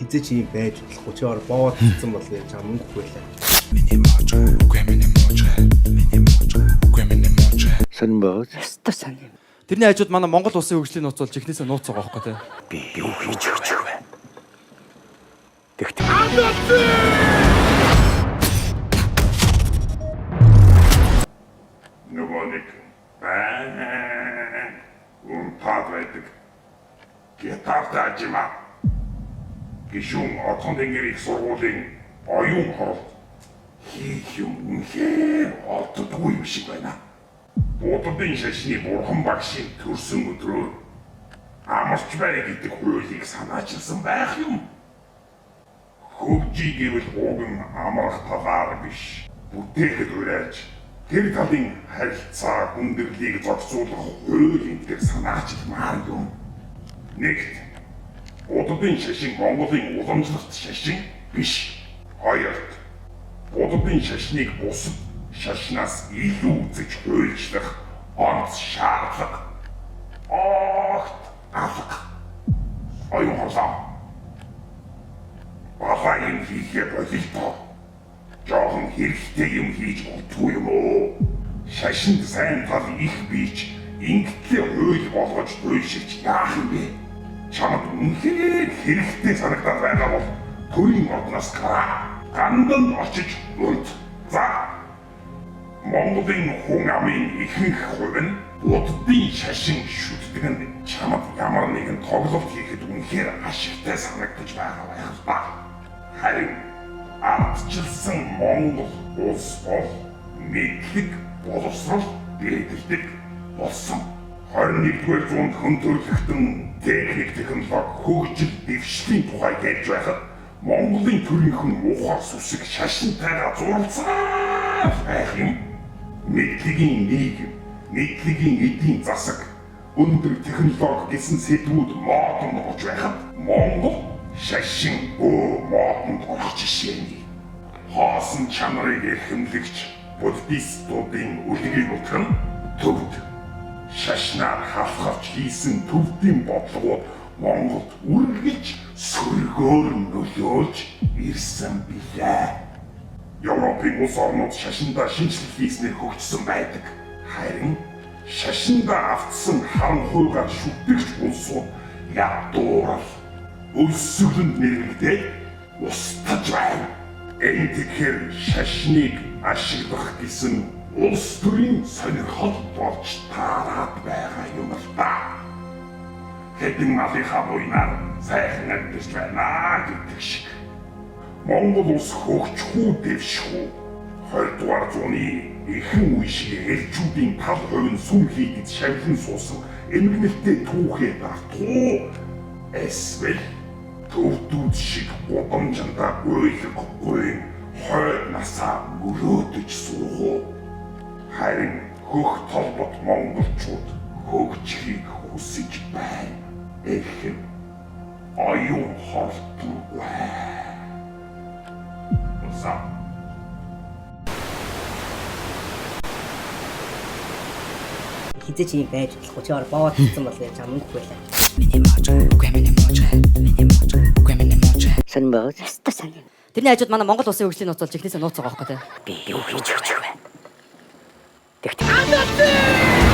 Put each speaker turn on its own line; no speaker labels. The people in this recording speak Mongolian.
хизээч юм байж болохгүй чи ор боод хийсэн бол яаж чам мөнгө хүлээ.
Сан бод.
Яста сан юм.
Тэрний хажууд манай Монгол улсын хөгжлийн нууц болж ихнээсээ нууц байгаа байхгүй тий.
Би юу хийж өгч вэ? Тэгт.
Нөгөөник пад байдаг. Гитар таажима. Гишүүн отхон дэнгэр их сургуулийн оюун хоролт хийх юм үнэхээр олддоггүй юм шиг байна. Буддын шашны бурхан багшийн төрсөн өдрөөр амарч бай гэдэг хуулийг санаачилсан байх юм. Хөгжий гэвэл уг нь амрах талаар биш. Бүтээхэд урайж тэр талын харилцаа хүндрэлийг зохицуулах хууль гэдэг санаачилмаар юм. Нэгт Буддын шашин Монголын уламжлалт шашин биш. Хоёрт Буддын шашныг бусад шашнаас илүү үзэж хуульчлах онц шаардлага. Огт алга. Оюун хоолой. Баха юм хийхээ болилдоо. Жохон хэрэгтэй юм хийж болтгүй юм уу? Шашинд сайн тал их бич ингэтлээ хууль болгож хуульшиж яах юм бэ? Чамд үнэхээр хэрэгтэй санагдаад байгаа бол төрийн орноос гараа. Гандан очиж унт. За. Монголын хүн амын ихэнх хувь нь Буддын шашин шүтдэг нь чамд ямар нэгэн тоглолт хийхэд үнэхээр ашигтай санагдаж байгаа байх ба. Харин ардчилсан Монгол улс бол мэдлэг боловсрол бэлддэг болсон. 21-р зуунд хүн төрөлхтөн техник технологи хөгжил дэвшлийн тухай ярьж байхад Монголын төрийнхэн мухар сүсэг шашинтайгаа зуралцаа байх юм. Мэдлэгийн нийгэм, мэдлэгийн эдийн засаг, өндөр технологи гэсэн сэдвүүд модон болж байхад Монгол шашин модонд орох жишээний хоосон чанарыг эрхэмлэгч буддистуудын үлгийг утган төвд шашнаар халахвч хийсэн төвдийн бодлогууд Монголд үргэлж сөргөөр нөлөөлж ирсэн билээ. Европын улс орнууд шашиндаа шинжилгээ хийснээр хөгжсөн байдаг. Харин шашиндаа автсан харанхуйгаар шүтгэж улсууд ядуурал өлсгөлөнд нэрвэгдээд устгаж байна. Энэ тэгэхээр шашныг ашиглах гэсэн улс төрийн сонирхол болж таарад байгаа юм л да. Хэдэн малынхаа буйнаар сайхан амьдарч байна гэдэг шиг. Монгол улс хөгжихгүй дэвшгүй 20-р зууны ихэнх үе шиг элчүүдийн тал хувь нь сүм хийдэд шавлан суусан эмгэнэлтэй түүхээ дартуу эсвэл төвдүүд шиг удамжиндаа ойлгохгүй хойд насаа мөрөөдөж суугуу. Харин хөх толбот монголчууд хөгжихийг хүсэж байна. Эхэн оюун хоролтон байна.
Хизээч юм байж болохгүй чи ор боод хийсэн бол яаж чам мөнгө хүлээ.
Сан бод.
Яста сан юм. Тэрний хажууд манай Монгол улсын хөгжлийн нууц болж ихнээсээ нууц байгаа байхгүй тий.
Би юу хийж өгч вэ? Тэгт.